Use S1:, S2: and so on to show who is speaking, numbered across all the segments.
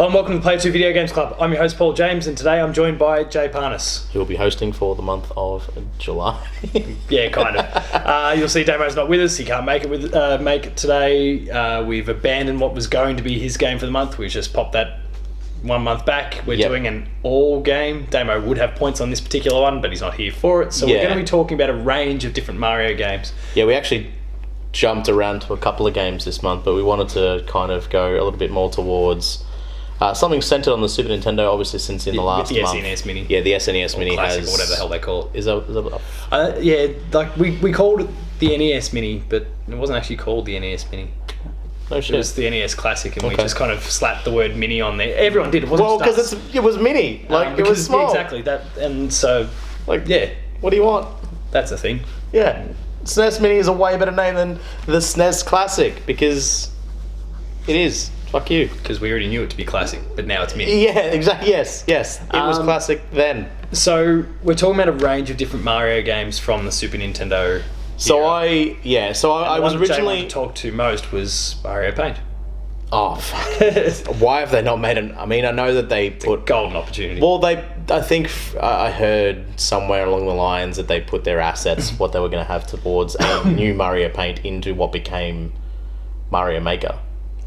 S1: Hello and welcome to the Player2 Video Games Club. I'm your host Paul James, and today I'm joined by Jay Parnas.
S2: Who will be hosting for the month of July.
S1: Yeah, kind of. You'll see Damo's not with us. He can't make it today. We've abandoned what was going to be his game for the month. We've just popped that 1 month back. We're doing an all game. Damo would have points on this particular one, but he's not here for it. So we're going to be talking about a range of different Mario games.
S2: Yeah, we actually jumped around to a couple of games this month, but we wanted to kind of go a little bit more towards something centered on the Super Nintendo, obviously, since in the last month.
S1: The SNES Mini.
S2: Yeah, the SNES Mini
S1: Classic,
S2: has...
S1: or whatever the hell they call it.
S2: Is that
S1: yeah, like we called it the NES Mini, but it wasn't actually called the NES Mini.
S2: No shit.
S1: It was the NES Classic, and we just kind of slapped the word Mini on there. Everyone did. It wasn't
S2: well, because it was mini. Like, it was small.
S1: Exactly. That, and so,
S2: like,
S1: yeah.
S2: What do you want?
S1: That's the thing.
S2: Yeah. SNES Mini is a way better name than the SNES Classic, because it is. Fuck you.
S1: Because we already knew it to be classic, but now it's mini.
S2: Yeah, exactly. Yes. It was classic then.
S1: So we're talking about a range of different Mario games from the Super Nintendo.
S2: So
S1: era.
S2: I was originally...
S1: Jay wanted to talk to most was Mario Paint.
S2: Oh, fuck. Why have they not made an... I mean, I know that they put...
S1: golden opportunity.
S2: Well, I think I heard somewhere along the lines that they put their assets, what they were going to have towards a new Mario Paint, into what became Mario Maker.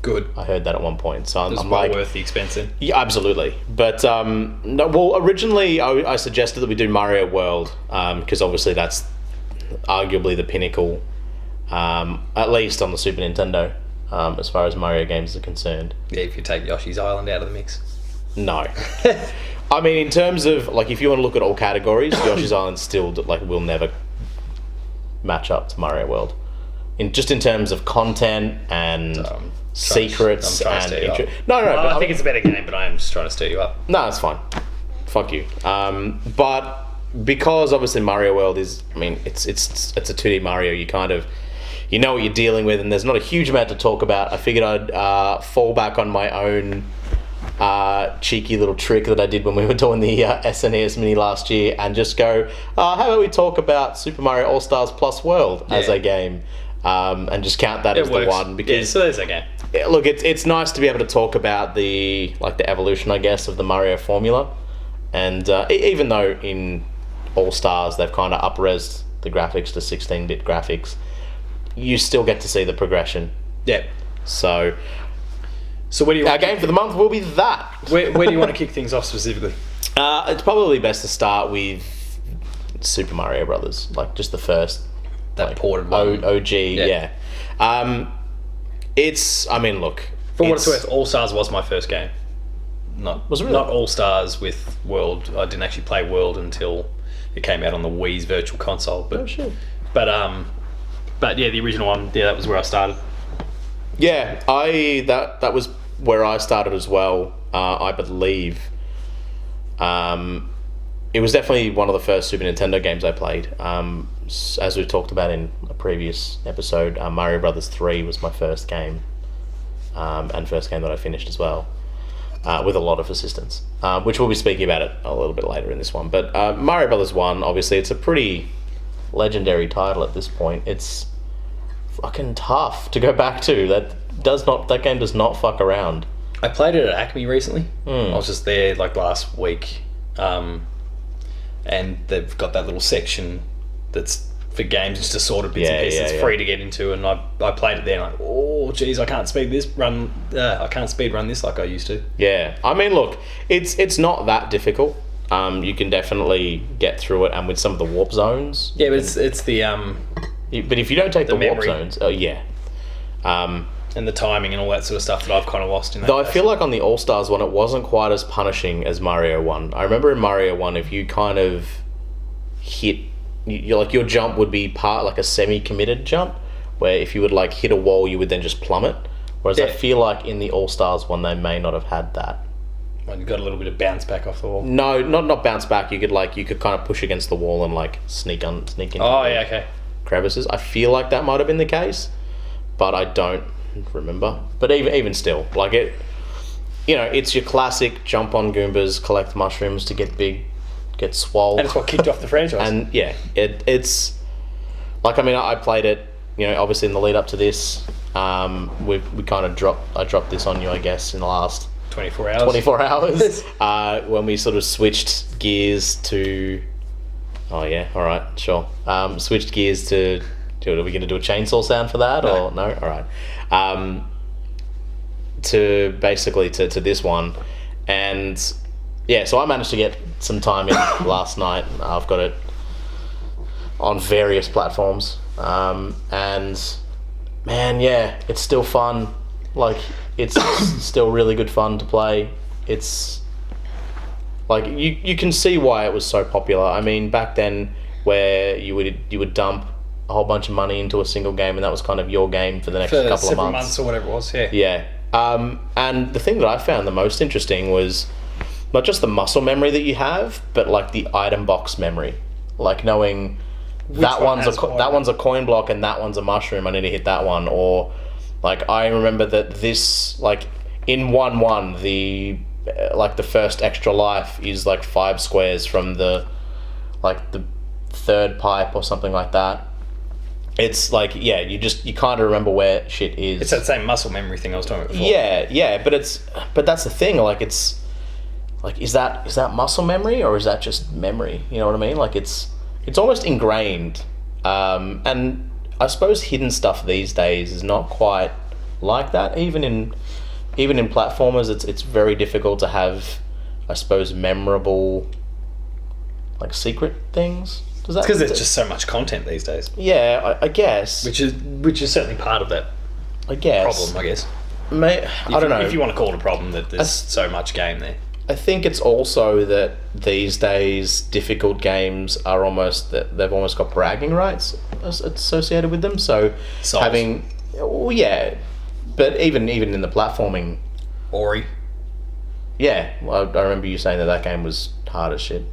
S1: Good.
S2: I heard that at one point. So I'm
S1: well
S2: like...
S1: worth the expense then.
S2: Yeah, absolutely. But, no, well, originally I suggested that we do Mario World, because obviously that's arguably the pinnacle, at least on the Super Nintendo, as far as Mario games are concerned.
S1: Yeah, if you take Yoshi's Island out of the mix.
S2: No. I mean, in terms of, like, if you want to look at all categories, Yoshi's Island still, like, will never match up to Mario World. In terms of content and secrets and... No,
S1: I think it's a better game, but I am just trying to stir you up.
S2: No, it's fine. Fuck you. But because obviously Mario World is... I mean, it's a 2D Mario. You kind of... You know what you're dealing with, and there's not a huge amount to talk about. I figured I'd fall back on my own cheeky little trick that I did when we were doing the SNES Mini last year, and just go, how about we talk about Super Mario All-Stars Plus World as a game, and just count that as the one. Because,
S1: so there's a game.
S2: Look, it's nice to be able to talk about the evolution, I guess, of the Mario formula, and even though in All-Stars they've kind of up-resed the graphics to 16-bit graphics, you still get to see the progression.
S1: Yeah.
S2: So
S1: where do you
S2: our game for the month will be that.
S1: Where do you want to kick things off specifically?
S2: It's probably best to start with Super Mario Brothers, like just the first,
S1: ported one.
S2: OG. Yeah. It's. I mean, look.
S1: For what it's worth, All Stars was my first game. Not All Stars with World. I didn't actually play World until it came out on the Wii's Virtual Console. But,
S2: oh shit.
S1: But yeah, the original one. Yeah, that was where I started.
S2: Yeah, that was where I started as well. I believe. It was definitely one of the first Super Nintendo games I played. As we've talked about in a previous episode, Mario Brothers 3 was my first game, and first game that I finished as well, with a lot of assistance, which we'll be speaking about it a little bit later in this one. But Mario Brothers 1, obviously, it's a pretty legendary title at this point. It's fucking tough to go back to. That game does not fuck around.
S1: I played it at Acme recently. I was just there like last week, and they've got that little section that's for games, just assorted bits and pieces. It's free to get into, and I played it there. And like, oh geez, I can't speed run this like I used to.
S2: Yeah, I mean, look, it's not that difficult. You can definitely get through it, and with some of the warp zones.
S1: Yeah, but it's the
S2: But if you don't take the warp
S1: memory.
S2: zones,
S1: and the timing and all that sort of stuff that I've kind of lost in that.
S2: Though I feel like on the All-Stars one, it wasn't quite as punishing as Mario 1. I remember in Mario 1, if you kind of hit... your jump would be part like a semi-committed jump, where if you would like hit a wall, you would then just plummet. Whereas I feel like in the All-Stars one, they may not have had that.
S1: Well, you got a little bit of bounce back off the wall.
S2: No, not bounce back. You could kind of push against the wall and like sneak into
S1: okay.
S2: crevices. I feel like that might have been the case, but I don't remember. But even still, like it, it's your classic jump on Goombas, collect mushrooms to get big, get swole.
S1: And it's what kicked off the franchise.
S2: And yeah, it's like, I mean, I played it, obviously in the lead up to this. We kind of I dropped this on you, I guess, in the last
S1: 24 hours.
S2: 24 hours. When we sort of switched gears to... Oh, yeah, all right, sure. Switched gears to... Are we going to do a chainsaw sound for that?
S1: No.
S2: Or no? All right. To basically to this one. And, yeah, so I managed to get some time in last night. I've got it on various platforms. And, man, yeah, it's still fun. Like, it's still really good fun to play. It's... Like, you can see why it was so popular. I mean, back then, where you would dump a whole bunch of money into a single game, and that was kind of your game for the next couple of
S1: several
S2: months.
S1: months or whatever it was, yeah.
S2: Yeah. And the thing that I found the most interesting was not just the muscle memory that you have, but like the item box memory. Like knowing that one's a coin block and that one's a mushroom, I need to hit that one. Or like I remember that this, like in 1-1, the first extra life is like 5 squares from the third pipe or something like that. It's like, yeah, you kind of remember where shit is.
S1: It's that same muscle memory thing I was talking about before.
S2: Yeah, but that's the thing. Like, it's like, is that muscle memory or is that just memory? You know what I mean? Like, it's almost ingrained. And I suppose hidden stuff these days is not quite like that. Even in platformers, it's very difficult to have, I suppose, memorable, like, secret things.
S1: It's because there's just so much content these days.
S2: Yeah, I guess.
S1: Which is certainly part of that
S2: I guess.
S1: problem, I guess.
S2: I don't know.
S1: If you want to call it a problem, that there's so much game there.
S2: I think it's also that these days difficult games are they've almost got bragging rights associated with them. So
S1: Souls.
S2: But even in the platforming,
S1: Ori.
S2: Yeah, well, I remember you saying that game was hard as shit.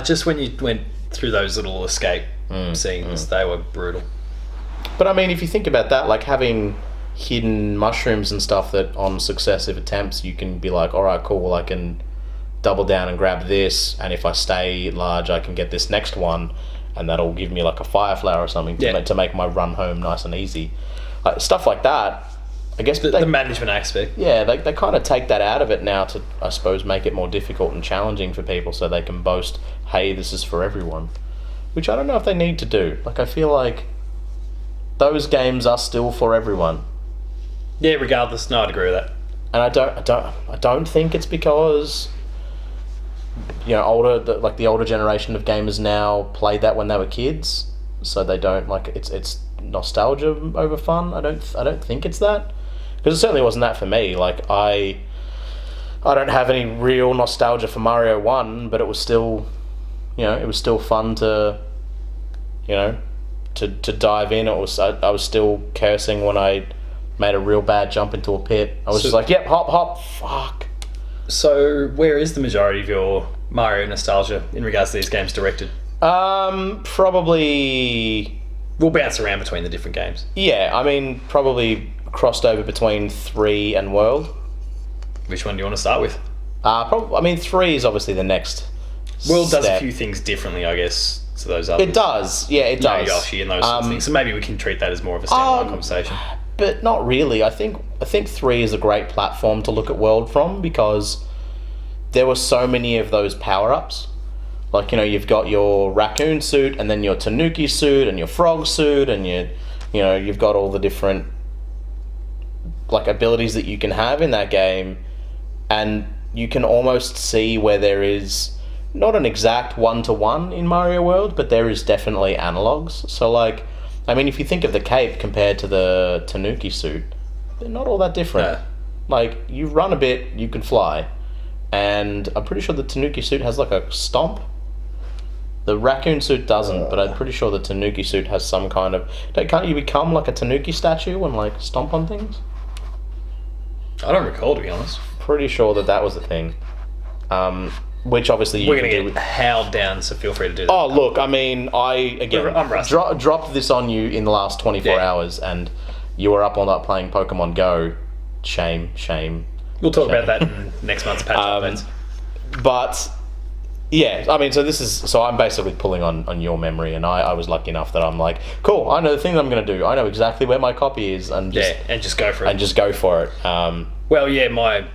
S1: Just when you went through those little escape scenes, they were brutal.
S2: But I mean, if you think about that, like having hidden mushrooms and stuff that on successive attempts you can be like, all right, cool, well, I can double down and grab this, and if I stay large I can get this next one, and that'll give me like a fire flower or something to make my run home nice and easy. Like, stuff like that, I guess.
S1: The management aspect.
S2: Yeah, they kind of take that out of it now to, I suppose, make it more difficult and challenging for people so they can boast, hey, this is for everyone. Which I don't know if they need to do. Like, I feel like those games are still for everyone.
S1: Yeah, regardless. No, I'd agree with that.
S2: And I don't think it's because, you know, the older generation of gamers now played that when they were kids, so they don't like it's nostalgia over fun. I don't think it's that, because it certainly wasn't that for me. Like I don't have any real nostalgia for Mario 1, but it was still, you know, it was still fun to, you know, to dive in. I was still cursing when I made a real bad jump into a pit. I was just like, yep, hop, fuck.
S1: So where is the majority of your Mario nostalgia in regards to these games directed?
S2: Probably...
S1: We'll bounce around between the different games.
S2: Yeah, I mean, probably crossed over between 3 and World.
S1: Which one do you want to start with?
S2: I mean, 3 is obviously the next
S1: World
S2: step.
S1: does a few things differently, I guess, to those others.
S2: It does, yeah, it does.
S1: Yoshi and those sorts of things. So maybe we can treat that as more of a standalone conversation.
S2: But not really. I think 3 is a great platform to look at World from, because there were so many of those power-ups. Like, you know, you've got your raccoon suit, and then your tanuki suit, and your frog suit, and you've got all the different, like, abilities that you can have in that game, and you can almost see where there is not an exact one-to-one in Mario World, but there is definitely analogs. So, like, I mean, if you think of the cape compared to the tanuki suit, they're not all that different.
S1: No.
S2: Like, you run a bit, you can fly. And I'm pretty sure the tanuki suit has, like, a stomp. The raccoon suit doesn't, but I'm pretty sure the tanuki suit has some kind of... Can't you become, like, a tanuki statue and, like, stomp on things?
S1: I don't recall, to be honest.
S2: Pretty sure that was the thing. Which obviously
S1: we're going to get howled down, so feel free to do that.
S2: Oh, look, I mean, I'm dropped this on you in the last 24 hours, and you were up all night playing Pokemon Go. Shame.
S1: We'll talk about that in next month's patch updates.
S2: But yeah, I mean, so I'm basically pulling on your memory, and I was lucky enough that I'm like, cool, I know the thing I'm going to do. I know exactly where my copy is, and just
S1: go for it.
S2: And just go for it.
S1: Well, yeah, my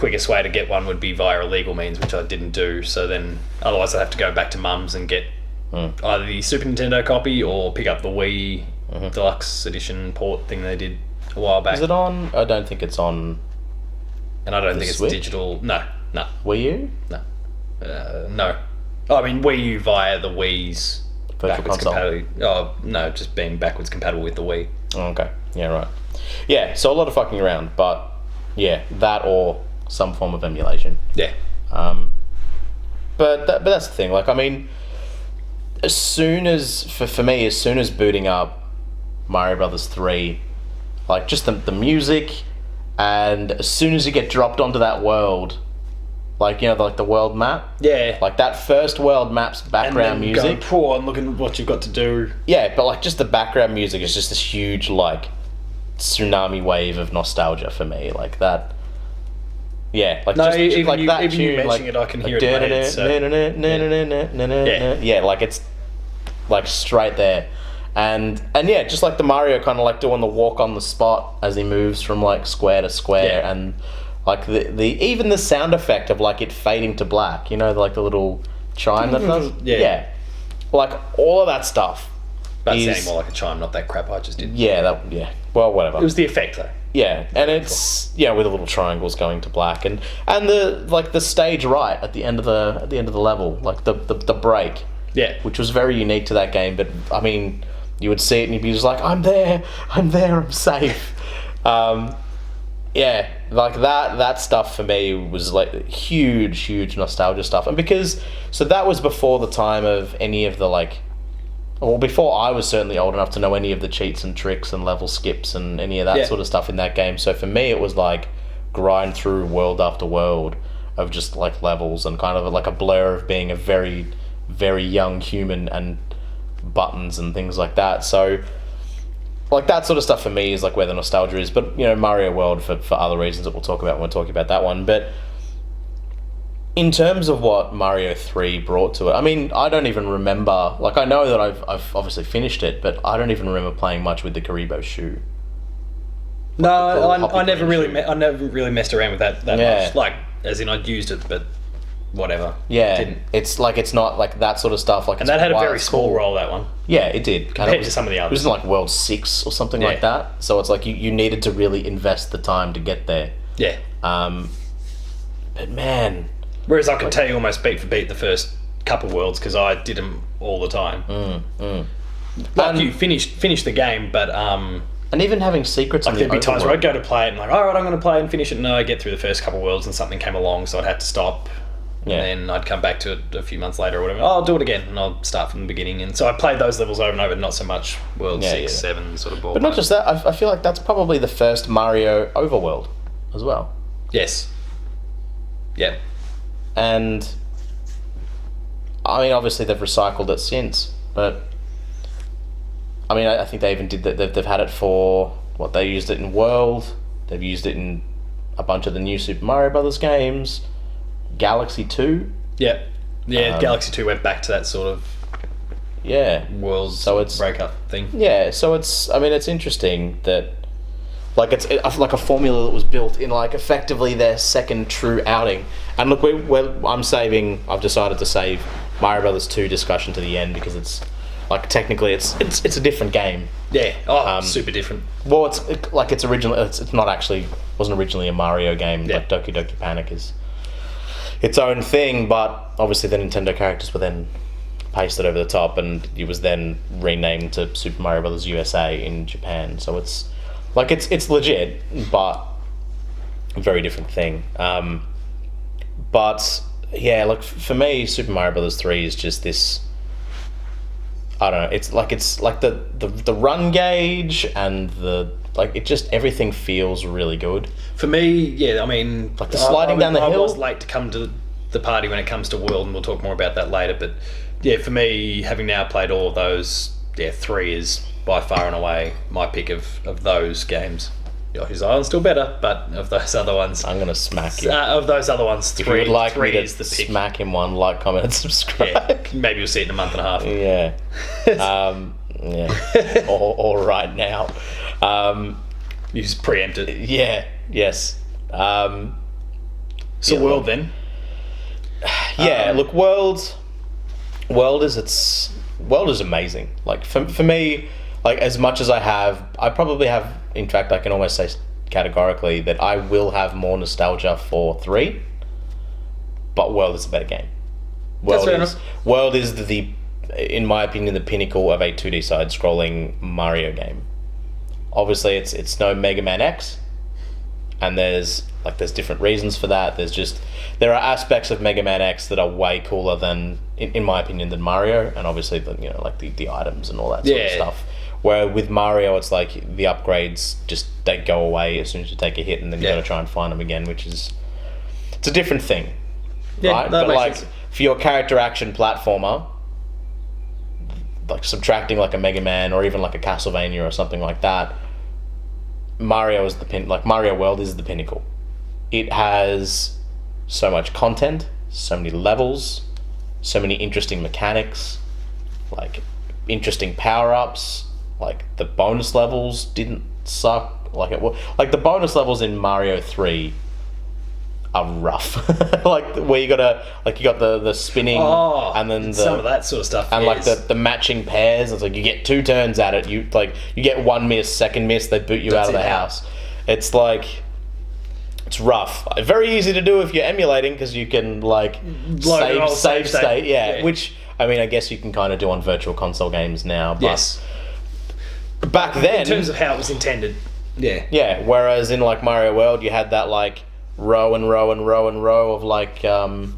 S1: quickest way to get one would be via illegal means, which I didn't do. So then, otherwise, I'd have to go back to Mum's and get either the Super Nintendo copy or pick up the Wii Deluxe Edition port thing they did a while back.
S2: Is it on? I don't think it's on.
S1: And I don't think
S2: Switch?
S1: it's digital. No.
S2: Wii U?
S1: No. No. Oh, I mean, Wii U via the Wii's
S2: Virtual console.
S1: compatibility. Oh, no, just being backwards compatible with the Wii.
S2: Oh, okay. Yeah, right. Yeah, so a lot of fucking around, but yeah, that or some form of emulation.
S1: Yeah.
S2: But that's the thing. Like, I mean, as soon as for me, as soon as booting up Mario Brothers 3, like just the music, and as soon as you get dropped onto that world, like, you know, like the world map.
S1: Yeah.
S2: Like that first world map's background music.
S1: Going poor and looking at what you've got to do.
S2: Yeah, but like just the background music is just this huge like tsunami wave of nostalgia for me. Like that. Yeah, like
S1: No,
S2: just
S1: even
S2: like
S1: you-
S2: that
S1: even you
S2: tune,
S1: mentioning it, I can hear it in my head, so-
S2: Yeah, like it's like straight there. And yeah, just like the Mario kind of like doing the walk on the spot as he moves from like square to square,
S1: Yeah.
S2: and like the even the sound effect of like it fading to black, you know, like the little chime that does.
S1: Yeah.
S2: Like all of that stuff.
S1: That's
S2: is-
S1: sounding more like a chime, not that crap I just did.
S2: Yeah, well, whatever.
S1: It was the effect, though.
S2: Yeah, and it's with the little triangles going to black, and the like the stage right at the end of the level, like the break,
S1: Yeah.
S2: which was very unique to that game. But I mean, you would see it and you'd be just like, I'm there, I'm safe. Yeah, like that stuff for me was like huge nostalgia stuff, and because so that was before the time of any of the like. Well, before I was certainly old enough to know any of the cheats and tricks and level skips and any of that sort of stuff in that game. So for me, it was like grind through world after world of just like levels and kind of like a blur of being a very, very young human and buttons and things like that. So like that sort of stuff for me is like where the nostalgia is. But, you know, Mario World for other reasons that we'll talk about when we're talking about that one. But in terms of what Mario 3 brought to it, I mean, I don't even remember. Like, I know that I've obviously finished it, but I don't even remember playing much with the Karibo shoe.
S1: No,
S2: Hoppy
S1: I never
S2: Green
S1: really,
S2: shoe.
S1: I never really messed around with that
S2: Yeah.
S1: much. Like, as in, I'd used it, but whatever.
S2: Yeah,
S1: Didn't.
S2: it's like it's not like that sort of stuff. Like,
S1: And that had a very small role, that one.
S2: Yeah, it did.
S1: Compared to some of the
S2: It
S1: others.
S2: was in like World 6 or something like that. So it's like you needed to really invest the time to get there.
S1: Yeah.
S2: But man,
S1: Whereas I could tell you almost beat for beat the first couple worlds because I did them all the time. Like
S2: And-
S1: you finished the game, but
S2: and even having secrets on
S1: like
S2: the
S1: there'd be times where
S2: overworld.
S1: I'd go to play it and like, all right, I'm going to play and finish it. No, I'd get through the first couple worlds and something came along, so I'd have to stop.
S2: Yeah.
S1: And then I'd come back to it a few months later or whatever. Oh, I'll do it again, and I'll start from the beginning. And so I played those levels over and over, not so much World 6, 7 sort of ball.
S2: But not just that, I feel like that's probably the first Mario overworld as well.
S1: Yes. Yeah.
S2: And I mean, obviously they've recycled it since, but I mean, I think they even did that. They've had it for what they used it in World. They've used it in a bunch of the new Super Mario Brothers games. Galaxy 2.
S1: Yeah. Yeah, Galaxy 2 went back to that sort of
S2: Yeah.
S1: world
S2: So it's-
S1: breakup thing.
S2: Yeah, so it's, I mean, it's interesting that like it's like a formula that was built in like effectively their second true outing. And look, I've decided to save Mario Brothers 2 discussion to the end because it's like technically it's a different game.
S1: Yeah. Oh, super different.
S2: Well, it's originally it's not actually wasn't originally a Mario game.
S1: Yeah.
S2: Like Doki Doki Panic is its own thing, but obviously the Nintendo characters were then pasted over the top, and it was then renamed to Super Mario Brothers USA in Japan. So it's like it's legit, but a very different thing. But yeah, like for me, Super Mario Brothers 3 is just this. I don't know. It's like the run gauge and the like. It just everything feels really good.
S1: For me, yeah, I mean...
S2: Like the sliding down the
S1: I
S2: hill.
S1: was late to come to the party when it comes to World, and we'll talk more about that later, but yeah, for me, having now played all of those, 3 is by far and away my pick of those games. Yoshi's Island's still better, but of those other ones...
S2: I'm gonna smack you.
S1: of those other ones,
S2: If you would like
S1: three
S2: me to
S1: is the pick.
S2: smack him one, like, comment, and subscribe.
S1: Yeah, maybe you'll see it in a month and a half.
S2: Yeah. Yeah. or right now.
S1: You just preempt it.
S2: Yeah. Yes.
S1: So
S2: Yeah,
S1: World then.
S2: Yeah, look, World is amazing. Like for me, like as much as I probably have. In fact, I can almost say categorically that I will have more nostalgia for 3, but World is a better game. World is the, in my opinion, the pinnacle of a 2D side-scrolling Mario game. Obviously, it's no Mega Man X, and there's different reasons for that. There are aspects of Mega Man X that are way cooler than, in my opinion, than Mario, and obviously the items and all that sort of stuff. Where with Mario, it's like the upgrades they go away as soon as you take a hit, and then you got to try and find them again, it's a different thing, right? But like sense. For your character action platformer, like subtracting like a Mega Man or even like a Castlevania or something like that, Mario World is the pinnacle. It has so much content, so many levels, so many interesting mechanics, like interesting power-ups. Like the bonus levels didn't suck. Like the bonus levels in Mario 3 are rough. Like where you got the spinning and then
S1: some of that sort of stuff.
S2: And like the matching pairs. It's like you get 2 turns at it. You get 1 miss, second miss, they boot you out of the house. It's like it's rough. Very easy to do if you're emulating because you can like save state. Yeah, which I mean I guess you can kind of do on virtual console games now. But
S1: yes.
S2: Back then,
S1: in terms of how it was intended,
S2: yeah. Whereas in like Mario World, you had that like row and row and row and row of like the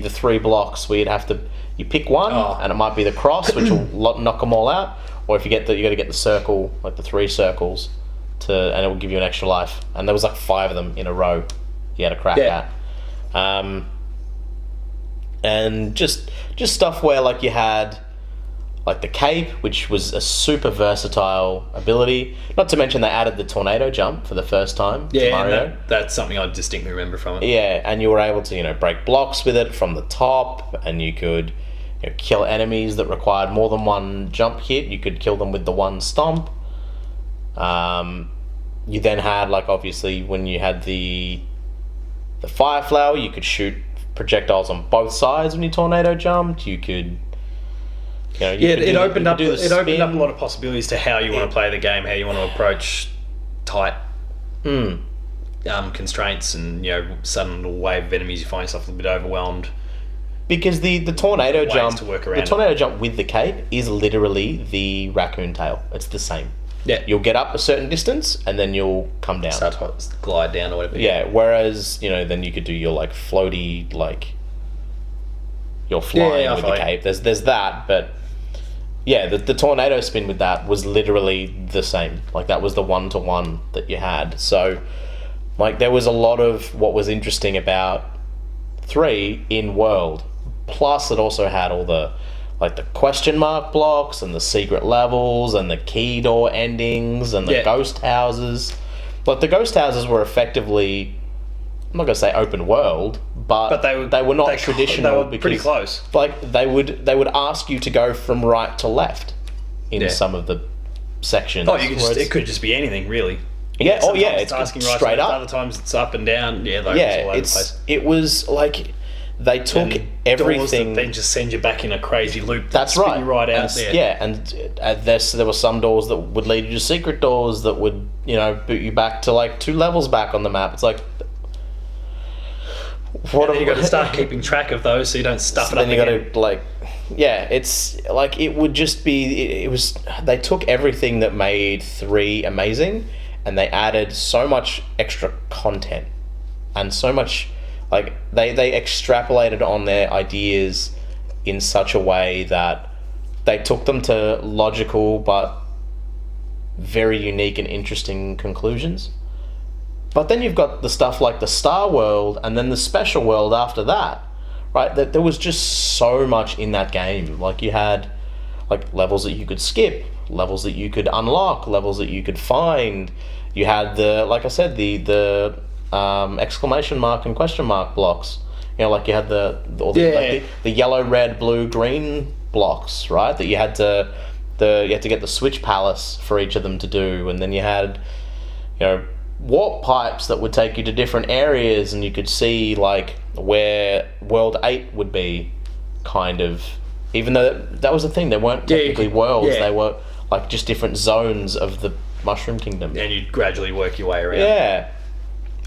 S2: 3 blocks where you pick one and it might be the cross, which will knock them all out, or if you got to get the circle, like the 3 circles, and it will give you an extra life. And there was like 5 of them in a row you had to crack at. And just stuff where like you had. Like the cape, which was a super versatile ability. Not to mention they added the tornado jump for the first time to Mario.
S1: That's something I distinctly remember from it.
S2: Yeah, and you were able to break blocks with it from the top, and you could kill enemies that required more than 1 jump hit. You could kill them with the 1 stomp. You then had like obviously when you had the fire flower, you could shoot projectiles on both sides when you tornado jumped. You could.
S1: It opened up a lot of possibilities to how you want to play the game, how you want to approach tight constraints, and sudden little wave of enemies. You find yourself a little bit overwhelmed
S2: because the tornado jump, with the cape is literally the raccoon tail. It's the same.
S1: Yeah,
S2: you'll get up a certain distance and then you'll come down,
S1: start to glide down or whatever.
S2: Yeah, whereas then you could do your like floaty you're flying with the cape. There's that, but. Yeah, the tornado spin with that was literally the same. Like, that was the 1-to-1 that you had. So, like, there was a lot of what was interesting about 3 in World. Plus, it also had all the question mark blocks and the secret levels and the key door endings and the ghost houses. Like, the ghost houses were effectively... I'm not going to say open world, but they were not traditional.
S1: They were pretty close.
S2: Like they would ask you to go from right to left in some of the sections.
S1: Oh, it could just be anything really.
S2: Yeah.
S1: It's asking right straight up. Other times it's up and down. Yeah. All over the place.
S2: It was like they took everything.
S1: Then just send you back in a crazy loop.
S2: That's right.
S1: You right out there.
S2: Yeah, and there were some doors that would lead you to secret doors that would boot you back to like 2 levels back on the map. It's like.
S1: You got to start keeping track of those so you don't stuff it up. Then you got
S2: to it's like it would just be. It was they took everything that made 3 amazing, and they added so much extra content, and so much like they extrapolated on their ideas in such a way that they took them to logical but very unique and interesting conclusions. But then you've got the stuff like the Star World and then the Special World after that, right? There was just so much in that game. Like you had like levels that you could skip, levels that you could unlock, levels that you could find. You had the exclamation mark and question mark blocks. Like you had the yellow, red, blue, green blocks, right? That you had to get the Switch Palace for each of them to do, and then you had warp pipes that would take you to different areas, and you could see like where World 8 would be, kind of. Even though that was the thing, they weren't technically worlds; they were like just different zones of the Mushroom Kingdom.
S1: And you'd gradually work your way around.
S2: Yeah.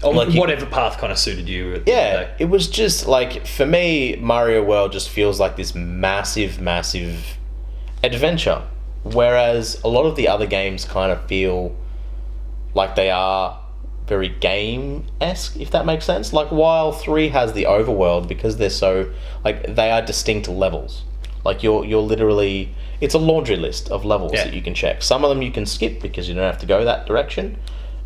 S1: Or like whatever path kind of suited you.
S2: It was just like, for me, Mario World just feels like this massive adventure, whereas a lot of the other games kind of feel like they are very game-esque, if that makes sense. Like, while 3 has the overworld, because they're so like, they are distinct levels. Like, you're literally, it's a laundry list of levels that you can check. Some of them you can skip because you don't have to go that direction.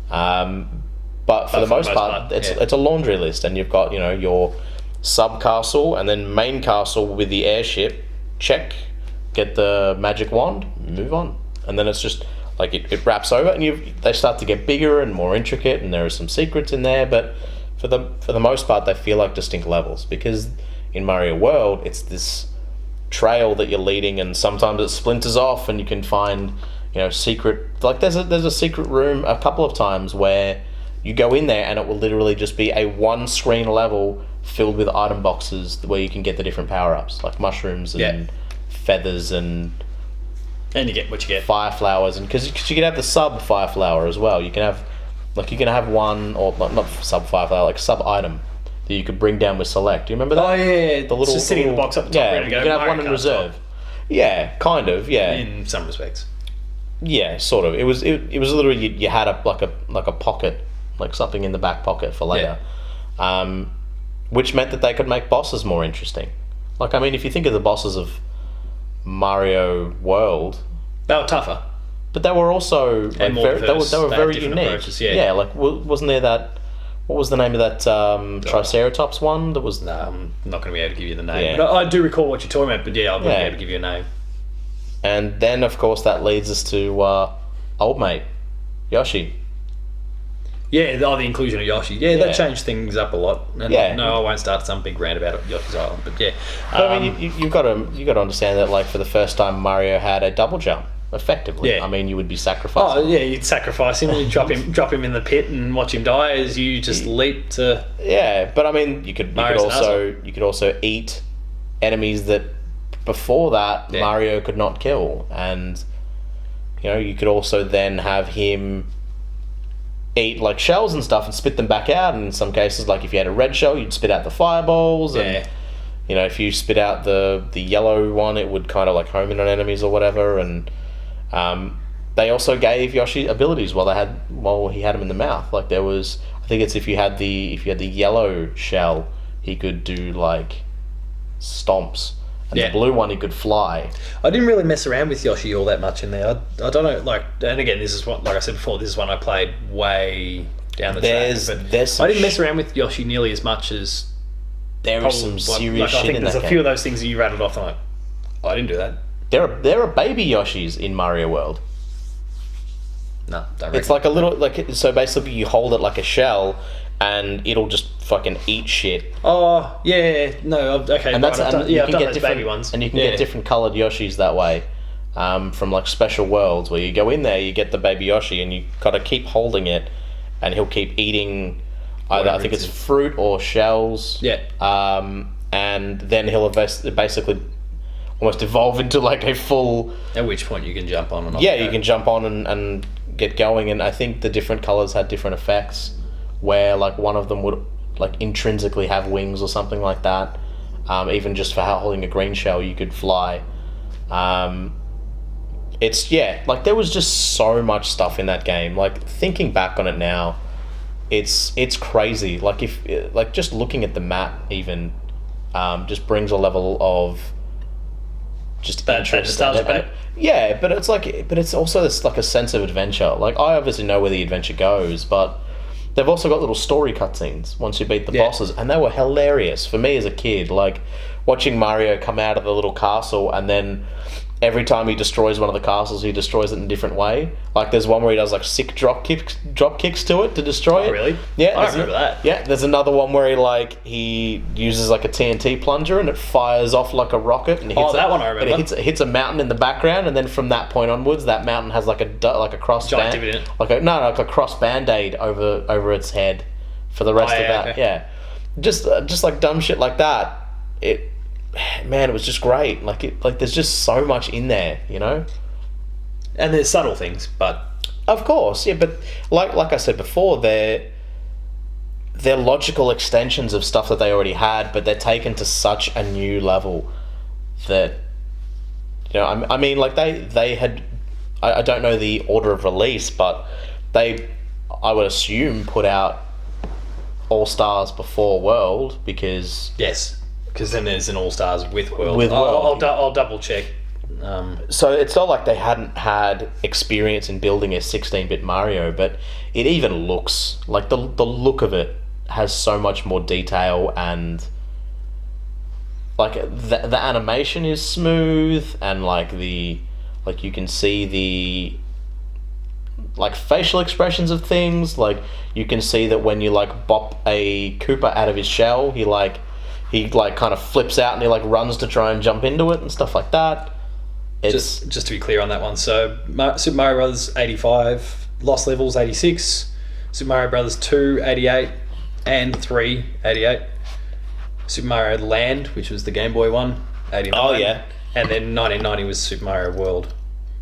S2: But for the most part, it's a laundry list, and you've got, your sub castle and then main castle with the airship. Check, get the magic wand, move on, and then it's just like it wraps over, and they start to get bigger and more intricate, and there are some secrets in there. But for the most part, they feel like distinct levels, because in Mario World, it's this trail that you're leading, and sometimes it splinters off, and you can find secret. Like there's a secret room a couple of times where you go in there and it will literally just be a one screen level filled with item boxes where you can get the different power-ups, like mushrooms and feathers and
S1: you get what you get.
S2: Fire flowers, and because you can have the sub fire flower as well. You can have one, or not sub fire flower, like sub item that you could bring down with select. Do you remember that?
S1: Oh yeah,
S2: the little
S1: just sitting in the box up the top.
S2: Yeah, you can have one in reserve. Yeah, kind of. Yeah,
S1: in some respects.
S2: Yeah, sort of. It was literally you had a pocket, like something in the back pocket for later, which meant that they could make bosses more interesting. Like, I mean, if you think of the bosses of Mario World,
S1: they were tougher,
S2: but they were also like, they were very unique.
S1: Approaches,
S2: like wasn't there that? What was the name of that Triceratops one? That was.
S1: No, I'm not going to be able to give you the name.
S2: Yeah.
S1: But I do recall what you're talking about. But yeah, I wouldn't be able to give you a name.
S2: And then, of course, that leads us to old mate Yoshi.
S1: Yeah, the inclusion of Yoshi. Yeah, that changed things up a lot. And no, I won't start some big rant about Yoshi's Island, but yeah.
S2: But I mean, you've got to understand that, like, for the first time, Mario had a double jump. Effectively, I mean, you would be sacrificing.
S1: Oh yeah, you'd sacrifice him. You'd drop him in the pit and watch him die as you just leap to.
S2: Yeah, but I mean, you could also eat enemies that before that Mario could not kill, and you could also then have him eat like shells and stuff and spit them back out. And in some cases, like if you had a red shell, you'd spit out the fireballs. And if you spit out the yellow one, it would kind of like home in on enemies or whatever. And they also gave Yoshi abilities while he had him in the mouth. Like there was, I think it's if you had the yellow shell, he could do like stomps. And the blue one, he could fly.
S1: I didn't really mess around with Yoshi all that much in there. I don't know, like, and again, this is what, like I said before, this is one I played way down the track. But I didn't mess around with Yoshi nearly as much as
S2: there is some serious shit in that game. I think
S1: there's a few of those things that you rattled off, and I'm like, I didn't do that.
S2: There are baby Yoshis in Mario World.
S1: No, don't reckon.
S2: It's like a little, like, so basically you hold it like a shell, and it'll just fucking eat shit.
S1: Oh yeah, no, okay.
S2: And that's
S1: I've done those
S2: different
S1: baby ones,
S2: and you can get different coloured Yoshis that way, from like special worlds where you go in there, you get the baby Yoshi, and you got to keep holding it, and he'll keep eating either I think it's fruit or shells.
S1: Yeah.
S2: And then he'll basically almost evolve into like a full.
S1: At which point you can jump on and off.
S2: Yeah, you can jump on and get going, and I think the different colours had different effects. Where like one of them would like intrinsically have wings or something like that. Even just for holding a green shell, you could fly. It's like there was just so much stuff in that game. Like thinking back on it now, it's crazy. Like if just looking at the map even just brings a level of just interest. Yeah, but it's also this like a sense of adventure. Like I obviously know where the adventure goes, but they've also got little story cutscenes once you beat the bosses, and they were hilarious for me as a kid. Like watching Mario come out of the little castle and then every time he destroys one of the castles, he destroys it in a different way. Like there's one where he does like sick drop kicks to it to destroy it.
S1: Really?
S2: Yeah,
S1: I don't remember that.
S2: Yeah, there's another one where he uses like a TNT plunger and it fires off like a rocket. And
S1: that one I remember.
S2: And it hits a mountain in the background, and then from that point onwards, that mountain has like a cross
S1: Giant
S2: band,
S1: dividend.
S2: like a cross band-aid over its head for the rest of that.
S1: Okay.
S2: Yeah, just like dumb shit like that. It was just great. Like there's just so much in there, you know.
S1: And there's subtle things, but
S2: Of course, yeah, but like I said before, they're logical extensions of stuff that they already had, but they're taken to such a new level that, you know, I mean, like they had, I don't know the order of release, but they, I would assume, put out All Stars before World, because
S1: yes, because then there's an All Stars with World.
S2: With World.
S1: I'll double check.
S2: So it's not like they hadn't had experience in building a 16-bit Mario, but it even looks like the look of it has so much more detail, and like the animation is smooth, and like you can see the like facial expressions of things. Like you can see that when you like bop a Koopa out of his shell, he kind of flips out and he like runs to try and jump into it and stuff like that.
S1: Just to be clear on that one, so Super Mario Brothers 85, Lost Levels 86, Super Mario Brothers 2 88, and 3 88, Super Mario Land, which was the Game Boy one, 89.
S2: Oh yeah,
S1: and then 1990 was Super Mario World.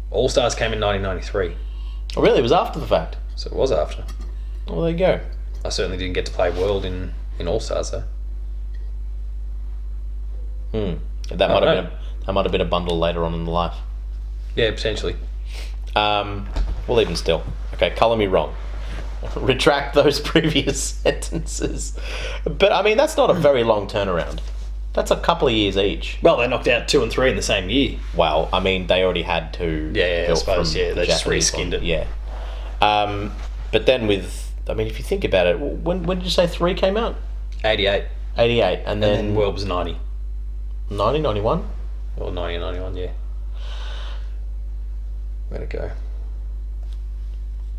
S1: All Stars came in 1993.
S2: Oh really? It was after the fact.
S1: So it was after.
S2: Well, there you go.
S1: I certainly didn't get to play World in All Stars though.
S2: That might have been a bundle later on in the life.
S1: Yeah, potentially.
S2: Well, even still. Okay, colour me wrong. Retract those previous sentences. But, I mean, that's not a very long turnaround. That's a couple of years each.
S1: Well, they knocked out 2 and 3 in the same year.
S2: Well, I mean, they already had two.
S1: Yeah, I suppose,
S2: from
S1: yeah. They just
S2: Japanese
S1: reskinned
S2: one.
S1: it.
S2: Yeah. But then I mean, if you think about it, when did you say 3 came out?
S1: 88.
S2: 88, and then
S1: World was 90.
S2: 90, 91?
S1: Or 90 and 91, yeah. Where'd it go?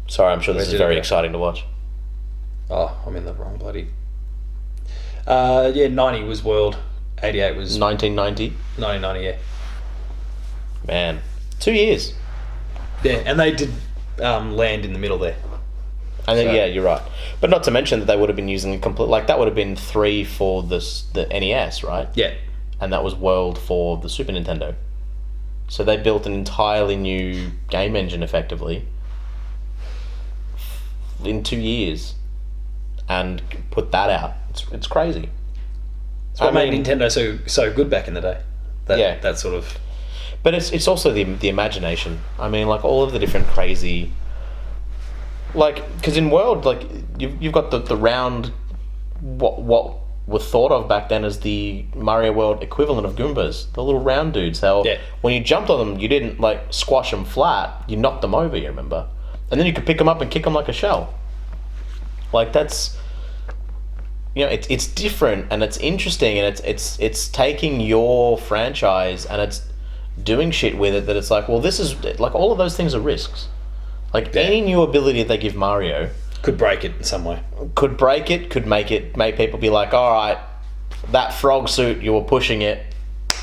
S2: Sorry, I'm sure this
S1: Where
S2: is
S1: did it
S2: very
S1: go?
S2: exciting to watch.
S1: Oh, I'm in the wrong bloody... yeah, 90 was World. 88 was...
S2: 1990?
S1: 1990, yeah.
S2: Man, 2 years.
S1: Yeah, and they did land in the middle there.
S2: And then,
S1: So-
S2: yeah, you're right. But not to mention that they would have been using a complete... Like, that would have been 3 for the NES, right?
S1: Yeah.
S2: And that was World for the Super Nintendo. So they built an entirely new game engine, effectively, in 2 years, and put that out. It's crazy.
S1: It's what made Nintendo so good back in the day. That sort of...
S2: But it's also the imagination. I mean, like, all of the different crazy... Like, because in World, like, you've got the round... What were thought of back then as the Mario World equivalent of Goombas. The little round dudes. How when you jumped on them, you didn't, like, squash them flat. You knocked them over, you remember? And then you could pick them up and kick them like a shell. Like, that's... You know, it's different, and it's interesting, and it's taking your franchise and it's doing shit with it that it's like, well, this is... Like, all of those things are risks. Like, any new ability that they give Mario...
S1: Could break it in some way.
S2: Could break it, could make people be like, all right, that frog suit, you were pushing it,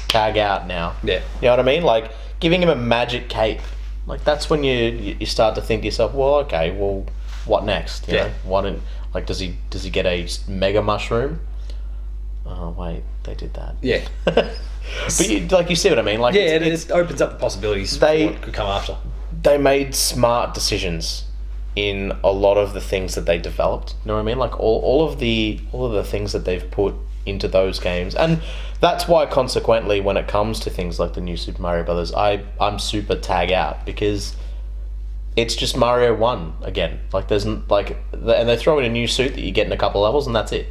S2: tag out now.
S1: Yeah.
S2: You know what I mean? Like, giving him a magic cape. Like, that's when you start to think to yourself, well, okay, well, what next? You know? Like, does he get a mega mushroom? Oh, wait, they did that.
S1: Yeah.
S2: But you see what I mean? Like,
S1: yeah, it opens up the possibilities for what could come after.
S2: They made smart decisions in a lot of the things that they developed. You know what I mean? Like all of the things that they've put into those games. And that's why, consequently, when it comes to things like the new Super Mario Brothers, I'm super tag out, because it's just Mario 1 again. Like, there's and they throw in a new suit that you get in a couple levels, and that's it.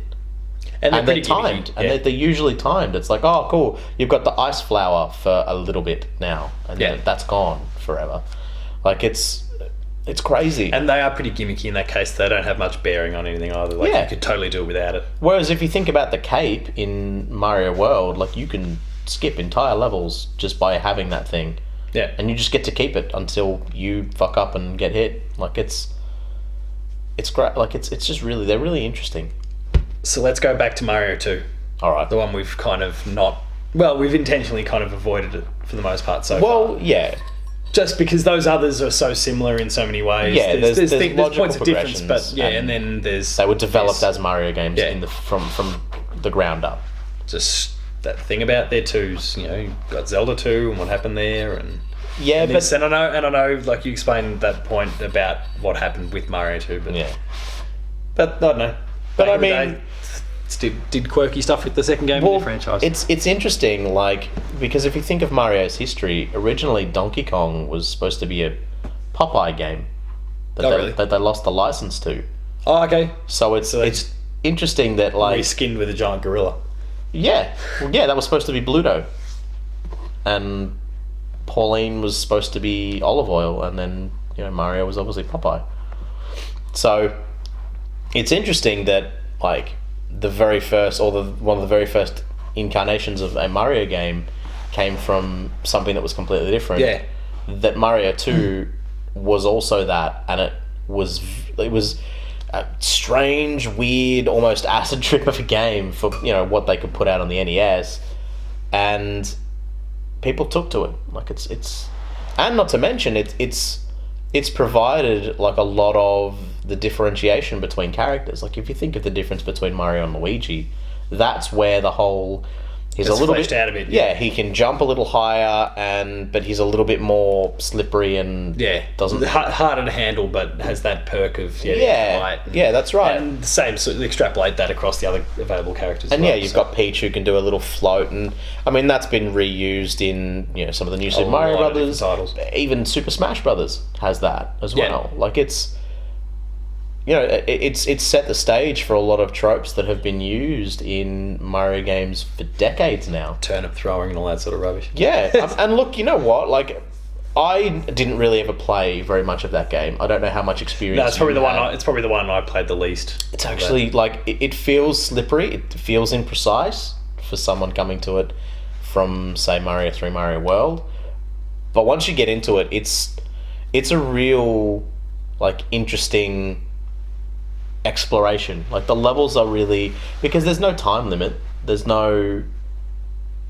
S2: And they're timed.
S1: Gimmicky,
S2: and they're usually timed. It's like, oh, cool, you've got the ice flower for a little bit now, and then that's gone forever. Like, it's crazy.
S1: And they are pretty gimmicky in that case. They don't have much bearing on anything either. Like, you could totally do it without it.
S2: Whereas if you think about the cape in Mario World, like, you can skip entire levels just by having that thing.
S1: Yeah.
S2: And you just get to keep it until you fuck up and get hit. Like, it's great. Like, it's just really, they're really interesting.
S1: So let's go back to Mario 2.
S2: All right.
S1: The one we've kind of we've intentionally kind of avoided it for the most part so far.
S2: Well, yeah.
S1: Just because those others are so similar in so many ways.
S2: Yeah, there's
S1: points of difference, but and then there's...
S2: They were developed as Mario games from the ground up.
S1: Just that thing about their twos, you've got Zelda 2 and what happened there, and...
S2: Yeah,
S1: and I know, like you explained that point about what happened with Mario 2, but...
S2: Yeah.
S1: But, I don't know.
S2: But I mean...
S1: Did quirky stuff with the second game of the franchise.
S2: It's interesting, like, because if you think of Mario's history, originally Donkey Kong was supposed to be a Popeye game that they lost the license to.
S1: Oh, okay.
S2: So it's interesting that, like,
S1: reskinned with a giant gorilla.
S2: Yeah, that was supposed to be Bluto, and Pauline was supposed to be Olive Oil, and then Mario was obviously Popeye. So it's interesting that, like, the very first, or one of the very first incarnations of a Mario game came from something that was completely different.
S1: Yeah.
S2: That Mario 2 was also that, and it was a strange, weird, almost acid trip of a game for what they could put out on the NES, and people took to it. Like, it's and not to mention it's provided, like, a lot of the differentiation between characters. Like, if you think of the difference between Mario and Luigi, that's where the whole... He's a little bit
S1: out a bit.
S2: Yeah, he can jump a little higher, but he's a little bit more slippery and doesn't...
S1: harder to handle, but has that perk of
S2: height. Yeah, that's right.
S1: And the same, so extrapolate that across the other available characters.
S2: And you've got Peach, who can do a little float, and I mean that's been reused in some of the new Super Mario Brothers titles. Even Super Smash Brothers has that as well. Like, it's it's set the stage for a lot of tropes that have been used in Mario games for decades now.
S1: Turnip throwing and all that sort of rubbish.
S2: Yeah, and look, you know what? Like, I didn't really ever play very much of that game. I don't know how much experience.
S1: No, it's probably the one I played the least.
S2: It's actually like it feels slippery. It feels imprecise for someone coming to it from, say, Mario 3, Mario World. But once you get into it, it's a real, like, interesting exploration. Like, the levels are really, because there's no time limit, there's no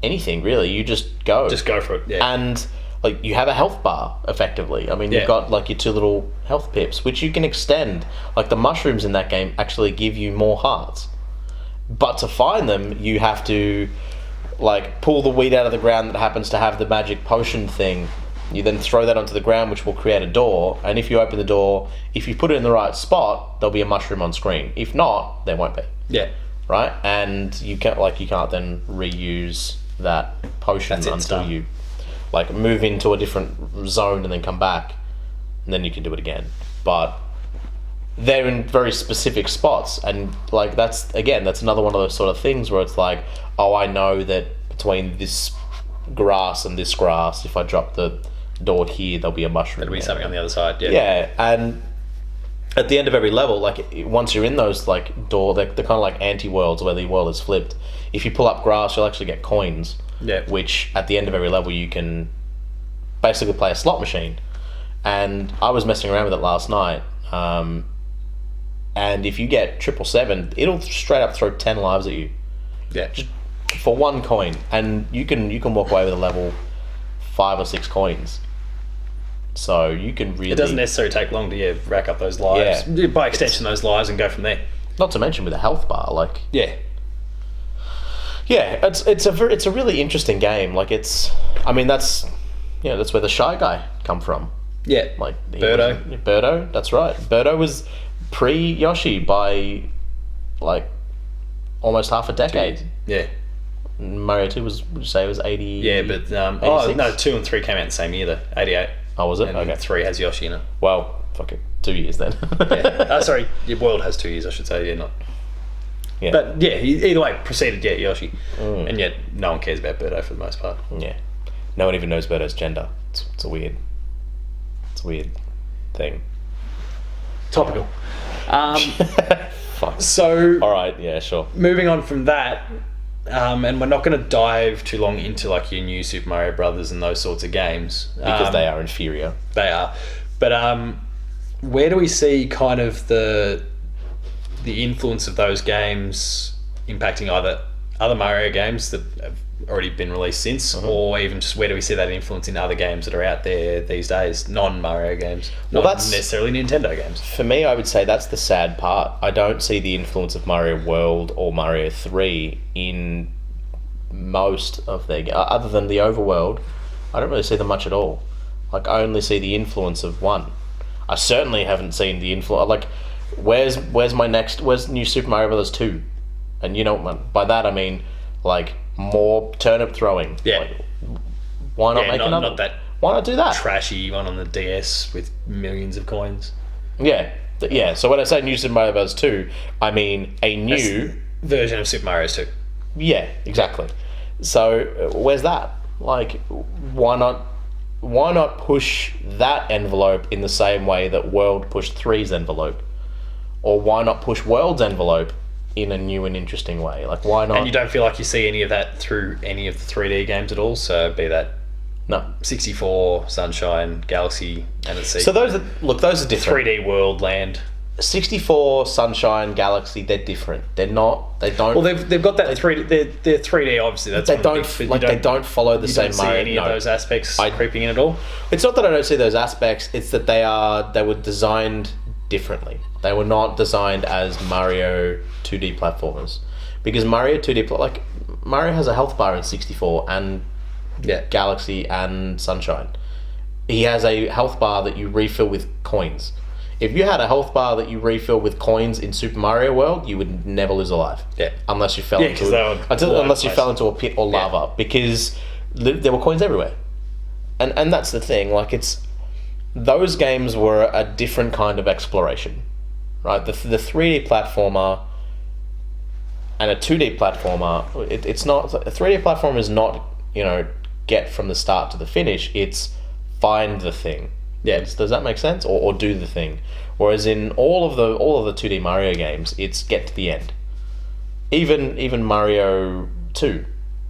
S2: anything really, you just go
S1: for it.
S2: And, like, you have a health bar effectively. I mean, you've got, like, your 2 little health pips, which you can extend. Like, the mushrooms in that game actually give you more hearts, but to find them you have to, like, pull the weed out of the ground that happens to have the magic potion thing. You then throw that onto the ground, which will create a door. And if you open the door, if you put it in the right spot, there'll be a mushroom on screen. If not, there won't be.
S1: Yeah.
S2: Right? And you can't then reuse that potion until you, like, move into a different zone and then come back, and then you can do it again. But they're in very specific spots, and, like, that's another one of those sort of things where it's like, oh, I know that between this grass and this grass, if I drop the door here, there'll be a mushroom.
S1: There'll be something on the other side.
S2: Yeah, and at the end of every level, like, once you're in those, like, they're kind of like anti-worlds where the world is flipped. If you pull up grass, you'll actually get coins.
S1: Yeah.
S2: Which at the end of every level you can basically play a slot machine. And I was messing around with it last night. And if you get 777, it'll straight up throw 10 lives at you.
S1: Yeah.
S2: Just for 1 coin, and you can walk away with a level 5 or 6 coins. So you can really...
S1: It doesn't necessarily take long to rack up those lives.
S2: Yeah.
S1: By extension, those lives, and go from there.
S2: Not to mention with a health bar, like...
S1: Yeah.
S2: Yeah, it's a really interesting game. Like, I mean, that's where the Shy Guy come from.
S1: Yeah.
S2: Like,
S1: Birdo,
S2: that's right. Birdo was pre-Yoshi by, like, almost half a decade.
S1: Yeah.
S2: Mario 2 would you say it was 80?
S1: Yeah, but 2 and 3 came out the same year though, 88.
S2: Oh, was it?
S1: And
S2: okay.
S1: 3 has Yoshi in it.
S2: Well, fuck it, 2 years then.
S1: Yeah. Sorry, your world has 2 years, I should say. Yeah, not. Yeah. But yeah, either way, preceded Yoshi, and yet no one cares about Birdo for the most part.
S2: Yeah, no one even knows Birdo's gender. It's a weird thing.
S1: Topical.
S2: Fuck.
S1: So,
S2: all right, yeah, sure.
S1: Moving on from that, and we're not going to dive too long into like your new Super Mario Brothers and those sorts of games
S2: because they are inferior.
S1: They are, but where do we see kind of the influence of those games impacting either other Mario games that have already been released since, or even just where do we see that influence in other games that are out there these days, non-Mario games, not necessarily Nintendo games?
S2: For me, I would say that's the sad part. I don't see the influence of Mario World or Mario 3 in most of their games. Other than the Overworld, I don't really see them much at all. Like, I only see the influence of one. I certainly haven't seen the influence. Like, where's new Super Mario Brothers 2? And you know, by that I mean, like, more turnip throwing.
S1: Yeah.
S2: Like, why not make another?
S1: Not that
S2: why not do that?
S1: Trashy one on the DS with millions of coins.
S2: Yeah. Yeah. So when I say new Super Mario Bros. 2, I mean a new
S1: version of Super Mario 2.
S2: Yeah, exactly. So where's that? Like, why not push that envelope in the same way that World pushed 3's envelope? Or why not push World's envelope in a new and interesting way? Like, why not?
S1: And you don't feel like you see any of that through any of the 3D games at all? So be that 64, Sunshine, Galaxy, and it's
S2: so those are different.
S1: 3D World, Land.
S2: 64, Sunshine, Galaxy, they're different. They don't.
S1: Well, they've got that 3D. They're 3D, obviously. That's
S2: they don't follow the same.
S1: You don't see any of those aspects creeping in at all.
S2: It's not that I don't see those aspects. It's that they were designed differently. They were not designed as Mario 2D platformers, because Mario 2D Mario has a health bar in 64 and Galaxy and Sunshine. He has a health bar that you refill with coins. If you had a health bar that you refill with coins in Super Mario World, you would never lose a life.
S1: Yeah.
S2: Unless you fell into a pit or lava, because there were coins everywhere. And that's the thing. Like, those games were a different kind of exploration, right? The 3D platformer and a 2D platformer. It's not a 3D platformer is not, get from the start to the finish. It's find the thing. Yeah, does that make sense? Or do the thing. Whereas in all of the 2D Mario games, it's get to the end. Even Mario 2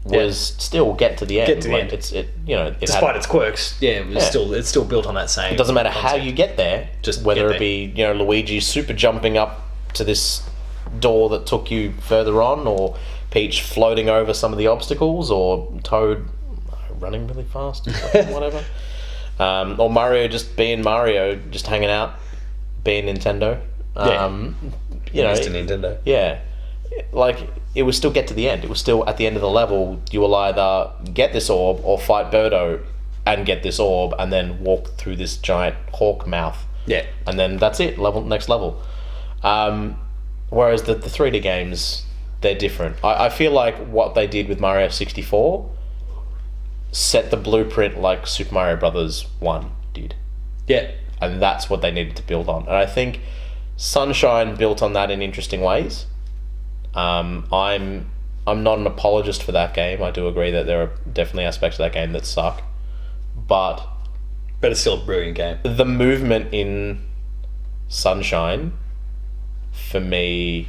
S2: was still get to the end.
S1: Get to the end. Despite its quirks, it's still built on that same.
S2: It doesn't matter
S1: concept.
S2: how you get there, just whether it be Luigi super jumping up to this door that took you further on, or Peach floating over some of the obstacles, or Toad running really fast, or whatever. Or Mario just being Mario, just hanging out, being Nintendo.
S1: Mr. Nintendo.
S2: Yeah. Like, it was still get to the end. It was still at the end of the level, you will either get this orb or fight Birdo and get this orb and then walk through this giant hawk mouth.
S1: Yeah.
S2: And then that's it, next level. Whereas the 3D games, they're different. I feel like what they did with Mario 64 set the blueprint like Super Mario Brothers 1 did.
S1: Yeah.
S2: And that's what they needed to build on. And I think Sunshine built on that in interesting ways. I'm not an apologist for that game. I do agree that there are definitely aspects of that game that suck. But
S1: it's still a brilliant game.
S2: The movement in Sunshine, for me,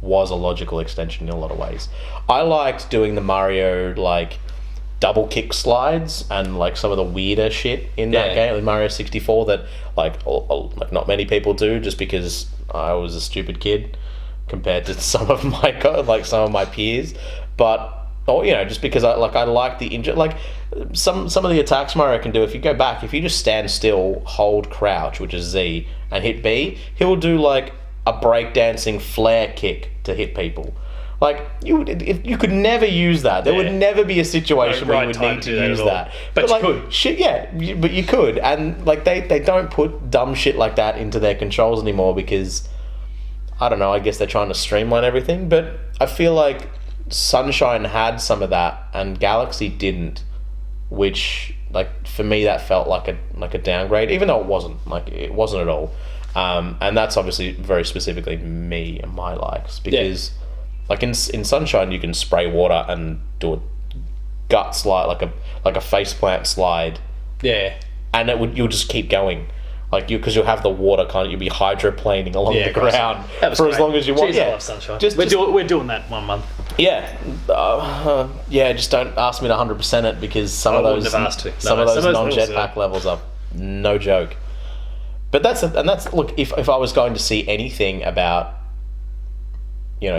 S2: was a logical extension in a lot of ways. I liked doing the Mario, double kick slides and some of the weirder shit in that game with Mario 64 that not many people do, just because I was a stupid kid compared to some of my peers, but just because I like the some of the attacks Mario can do. If you go back, if you just stand still, hold crouch, which is Z, and hit B, he'll do a breakdancing flare kick to hit people. You could never use that. There would never be a situation where you would need to use that.
S1: But you could.
S2: Shit, but you could. And they don't put dumb shit like that into their controls anymore because, I don't know, I guess they're trying to streamline everything. But I feel like Sunshine had some of that and Galaxy didn't, which, for me, that felt like a downgrade, even though it wasn't. It wasn't at all. And that's obviously very specifically me and my likes, because in Sunshine you can spray water and do a gut slide, like a faceplant slide.
S1: Yeah.
S2: And you'll just keep going. Like because you'll have the water you'll be hydroplaning along the ground for as long as you want.
S1: Jeez, I love sunshine. We're doing that 1 month.
S2: Yeah, just don't ask me to 100% it because some of those non-jetpack levels are no joke. But that's look. If I was going to see anything about,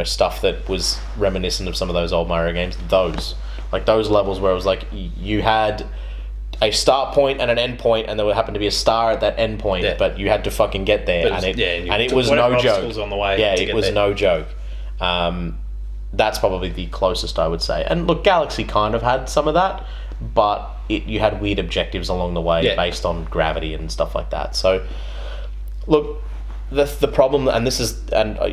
S2: stuff that was reminiscent of some of those old Mario games, those levels where it was like you had a start point and an end point, and there would happen to be a star at that end point, but you had to fucking get there, and it was no joke.
S1: On the way
S2: it was no joke. That's probably the closest I would say. And look, Galaxy kind of had some of that, but you had weird objectives along the way based on gravity and stuff like that. So, look, the problem, and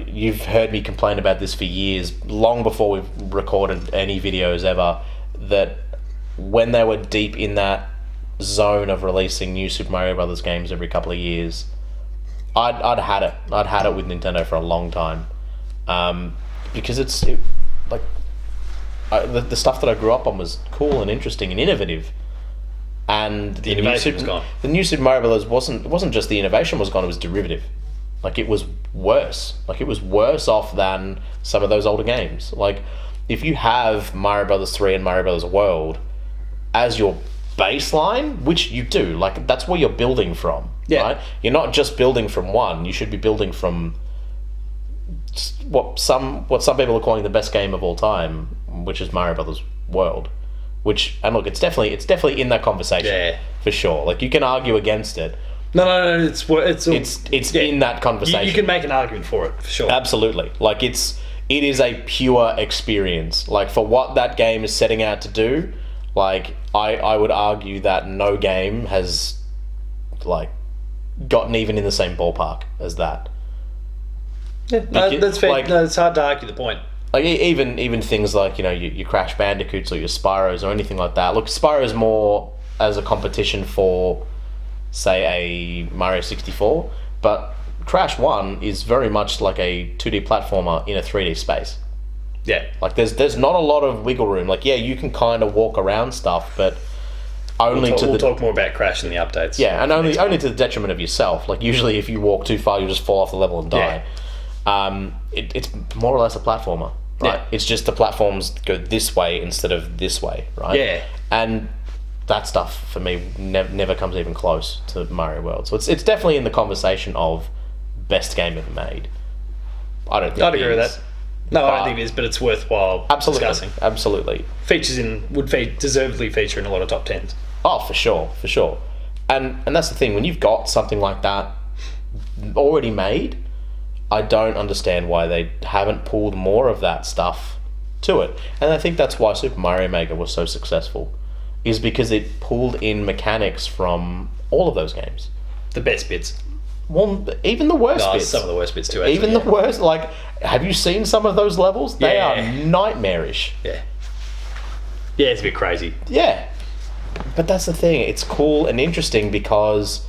S2: you've heard me complain about this for years, long before we've recorded any videos ever, that when they were deep in that zone of releasing new Super Mario Brothers games every couple of years, I'd had it. I'd had it with Nintendo for a long time, because the stuff that I grew up on was cool and interesting and innovative, and
S1: the innovation was gone.
S2: The new Super Mario Brothers wasn't just the innovation was gone; it was derivative. Like it was worse. Like it was worse off than some of those older games. Like if you have Mario Brothers 3 and Mario Brothers World as your baseline, which you do, like that's where you're building from, right? You're not just building from one. You should be building from what some people are calling the best game of all time, which is Mario Brothers World. And look, it's definitely in that conversation, for sure. Like you can argue against it.
S1: No, it's
S2: in that conversation.
S1: You can make an argument for it, for sure.
S2: Absolutely. Like it is a pure experience. Like for what that game is setting out to do, like I would argue that no game has like gotten even in the same ballpark as that.
S1: Yeah, that's fair. Like, it's hard to argue the point.
S2: Like even things like your Crash Bandicoots or your Spyros or anything like that. Look, Spyro's more as a competition for, say, a Mario 64, but Crash 1 is very much like a 2D platformer in a 3D space.
S1: Yeah. Like
S2: there's not a lot of wiggle room. Like you can kind of walk around stuff, but we'll talk more about Crash in the updates. Yeah, and only to the detriment of yourself. Like usually if you walk too far, you just fall off the level and die. Yeah. It's more or less a platformer, right? Yeah. It's just the platforms go this way instead of this way, right? Yeah. And that stuff for me never comes even close to Mario World. So it's definitely in the conversation of best game ever made. I'd agree with that. No, I don't think it is, but it's worthwhile discussing. Absolutely. Would deservedly feature in a lot of top 10s. Oh, for sure. And that's the thing, when you've got something like that already made, I don't understand why they haven't pulled more of that stuff to it. And I think that's why Super Mario Maker was so successful, is because it pulled in mechanics from all of those games. The best bits. Well, even the worst bits. Some of the worst bits too, actually. Even the worst, like, have you seen some of those levels? They are nightmarish. Yeah. Yeah, it's a bit crazy. Yeah. But that's the thing, it's cool and interesting because,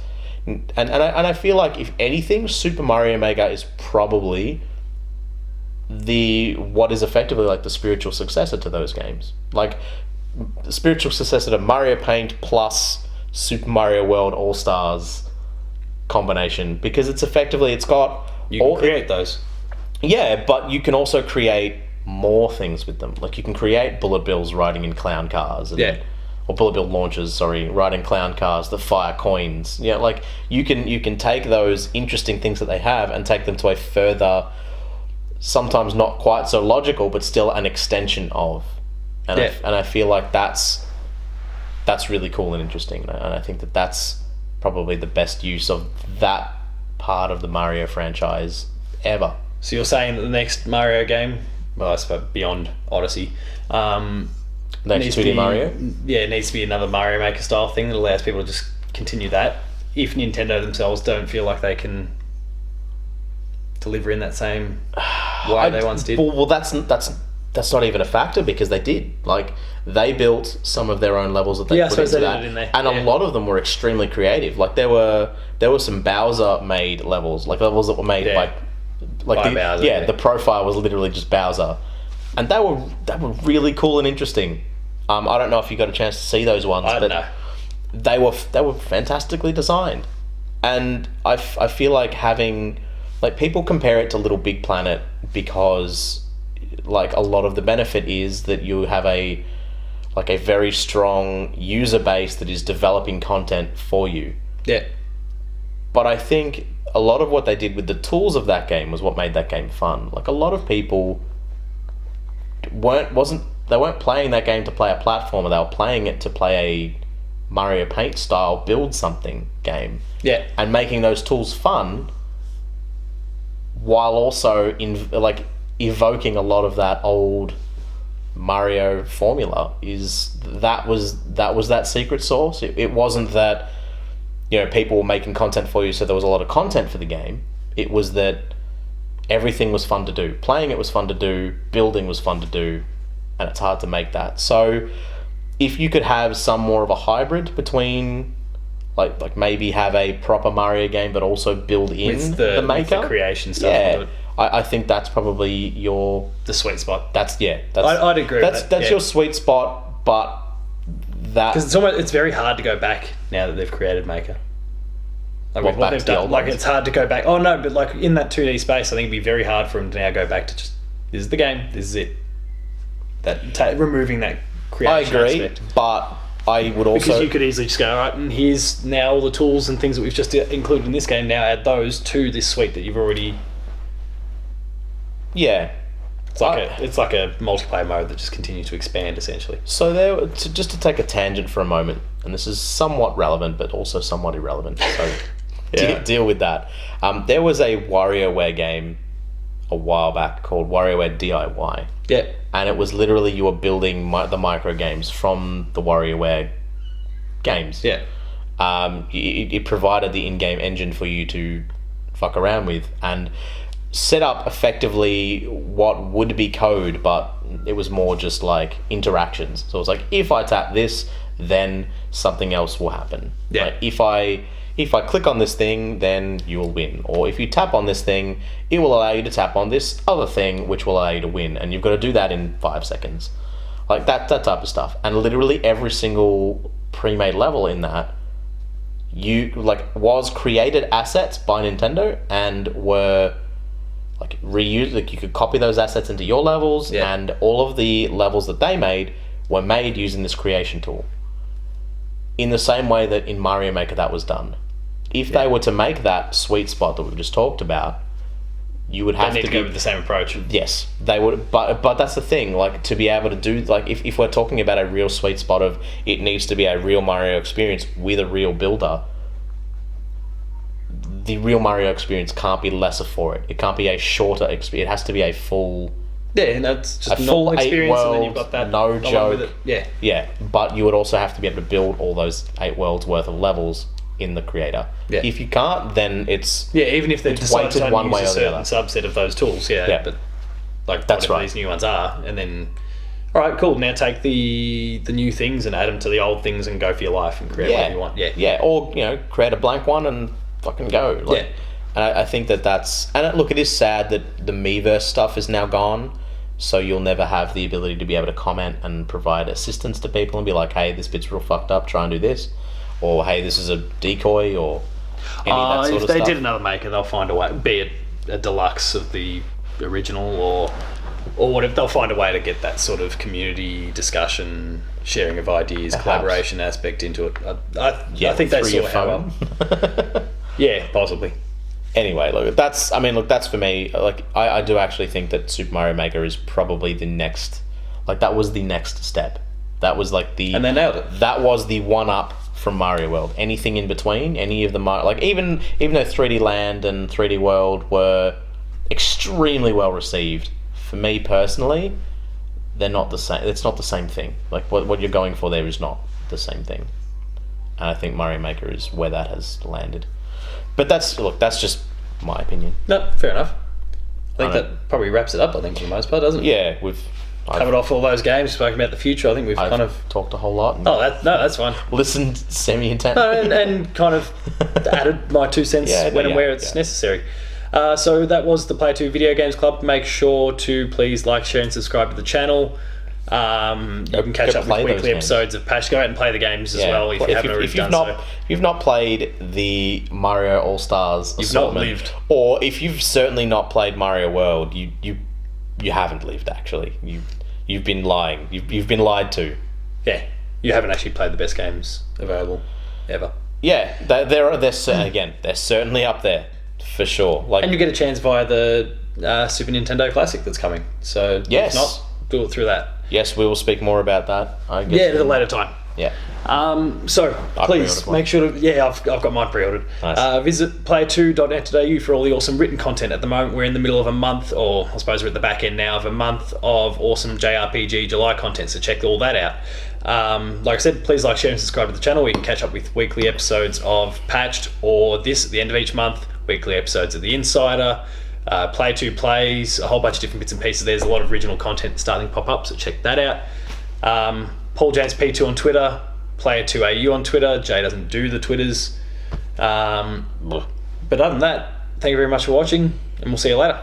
S2: and I feel like if anything, Super Mario Maker is probably what is effectively like the spiritual successor to those games. Like, the spiritual successor to Mario Paint plus Super Mario World All-Stars combination, because it's got you can create those. Yeah, but you can also create more things with them. Like you can create bullet bills riding in clown cars, or bullet bill launchers, riding clown cars that fire coins. Yeah, like you can take those interesting things that they have and take them to a further, sometimes not quite so logical, but still an extension of. And I feel like that's really cool and interesting, and I think that's probably the best use of that part of the Mario franchise ever. So you're saying that the next Mario game, well, I suppose beyond Odyssey, next 2D Mario? Yeah, it needs to be another Mario Maker style thing that allows people to just continue that, if Nintendo themselves don't feel like they can deliver in that same way they once did. Well, that's not even a factor, because they did. Like, they built some of their own levels that they put into that, and a lot of them were extremely creative. Like there were some Bowser made levels, like levels that were made by Bowser. The profile was literally just Bowser, and they were really cool and interesting. I don't know if you got a chance to see those ones, but they were fantastically designed, And I feel like having, like, people compare it to Little Big Planet because, like, a lot of the benefit is that you have a very strong user base that is developing content for you.
S1: Yeah. But
S2: I think a lot of what they did with the tools of that game was what made that game fun. Like, a lot of people weren't playing that game to play a platformer. They were playing it to play a Mario Paint style build something game.
S1: Yeah.
S2: And making those tools fun while also evoking a lot of that old Mario formula. That was that secret sauce. It wasn't that, you know, people were making content for you so there was a lot of content for the game. It was that everything was fun to do. Playing it was fun to do, building was fun to do, and it's hard to make that. So if you could have some more of a hybrid between, like maybe have a proper Mario game but also build in
S1: with
S2: the maker,
S1: with the creation stuff.
S2: Yeah, I think that's probably
S1: the sweet spot.
S2: I'd
S1: agree.
S2: That's your sweet spot, but that
S1: because it's very hard to go back now that they've created Maker. Like what they've done, like it's hard to go back. Oh no, but like in that 2D space, I think it'd be very hard for them to now go back to just this is the game, this is it. Removing that creation aspect.
S2: But I would also,
S1: because you could easily just go, all right, and here's now all the tools and things that we've just included in this game. Now add those to this suite that you've already.
S2: Yeah,
S1: it's like a multiplayer mode that just continues to expand essentially.
S2: So just to take a tangent for a moment, and this is somewhat relevant but also somewhat irrelevant. So deal with that. There was a WarioWare game a while back called WarioWare DIY.
S1: Yeah.
S2: And it was literally you were building the micro games from the WarioWare games.
S1: Yeah.
S2: It provided the in-game engine for you to fuck around with and set up effectively what would be code, but it was more just like interactions. So it was like, if I tap this, then something else will happen.
S1: Yeah.
S2: Like if I click on this thing, then you will win. Or if you tap on this thing, it will allow you to tap on this other thing, which will allow you to win. And you've got to do that in 5 seconds. Like that type of stuff. And literally every single pre-made level in that was created assets by Nintendo and were like reused. Like you could copy those assets into your levels, and all of the levels that they made were made using this creation tool. In the same way that in Mario Maker that was done. If they were to make that sweet spot that we've just talked about, you would have to
S1: go with the same approach.
S2: Yes, they would. But that's the thing. Like to be able to do, like if we're talking about a real sweet spot of it needs to be a real Mario experience with a real builder, the real Mario experience can't be lesser for it. It can't be a shorter experience. It has to be a full.
S1: Yeah, and that's just
S2: a full
S1: experience,
S2: 8 worlds,
S1: and then you've got that
S2: no joke.
S1: With it.
S2: Yeah. But you would also have to be able to build all those 8 worlds worth of levels in the creator.
S1: Yeah.
S2: If you can't, then it's
S1: even if they've decided to
S2: one way
S1: use a
S2: or the
S1: certain
S2: other.
S1: subset of those tools. Yeah. But like
S2: that's
S1: whatever
S2: right.
S1: These new ones are, and then all right, cool. Now take the new things and add them to the old things and go for your life and create whatever you want.
S2: Yeah. Or create a blank one and fucking go. And I think that's look. It is sad that the Miiverse stuff is now gone. So you'll never have the ability to be able to comment and provide assistance to people and be like, hey, this bit's real fucked up, try and do this. Or, hey, this is a decoy, or any of that sort of stuff. If
S1: they did another Maker, they'll find a way, be it a deluxe of the original or whatever, they'll find a way to get that sort of community discussion, sharing of ideas, collaboration aspect into it. I think they saw how well. Yeah, possibly.
S2: Anyway, look, that's for me. Like, I do actually think that Super Mario Maker is probably the next, like, that was the next step. That was like
S1: and they nailed it.
S2: That was the one up from Mario World. Anything in between, any of the like even though 3D Land and 3D World were extremely well received, for me personally, they're not the same. It's not the same thing. Like what you're going for there is not the same thing. And I think Mario Maker is where that has landed. But that's just my opinion.
S1: No, fair enough. I think that probably wraps it up, I think, for the most part, doesn't it?
S2: Yeah, we've
S1: covered off all those games, spoken about the future. I think we've kind of
S2: talked a whole lot.
S1: That's fine.
S2: Listened semi-intently.
S1: No, and kind of added my 2 cents when and where it's necessary. So that was the Player2 Video Games Club. Make sure to please like, share, and subscribe to the channel. You can catch up with weekly episodes of Patch. Go out and play the games as well if you haven't already done so.
S2: If you've not played the Mario All Stars assortment,
S1: not lived.
S2: Or if you've certainly not played Mario World, you haven't lived. Actually, you've been lying. You've been lied to.
S1: Yeah, you haven't actually played the best games available ever.
S2: Yeah, they're certainly up there for sure.
S1: And you get a chance via the Super Nintendo Classic that's coming. So
S2: yes,
S1: if not, do it through that.
S2: Yes, we will speak more about that, I guess.
S1: Yeah, at a later time.
S2: Yeah.
S1: So please make sure to... Yeah, I've got mine pre-ordered. Nice. Visit player2.net.au for all the awesome written content at the moment. We're in the middle of a month, or I suppose we're at the back end now of a month of awesome JRPG July content, so check all that out. Like I said, please like, share and subscribe to the channel. We can catch up with weekly episodes of Patched, or this at the end of each month, weekly episodes of The Insider, Player2 Plays, a whole bunch of different bits and pieces. There's a lot of original content starting to pop up, so check that out. Paul James P2 on Twitter, Player2AU on Twitter. Jay doesn't do the Twitters. But other than that, thank you very much for watching, and we'll see you later.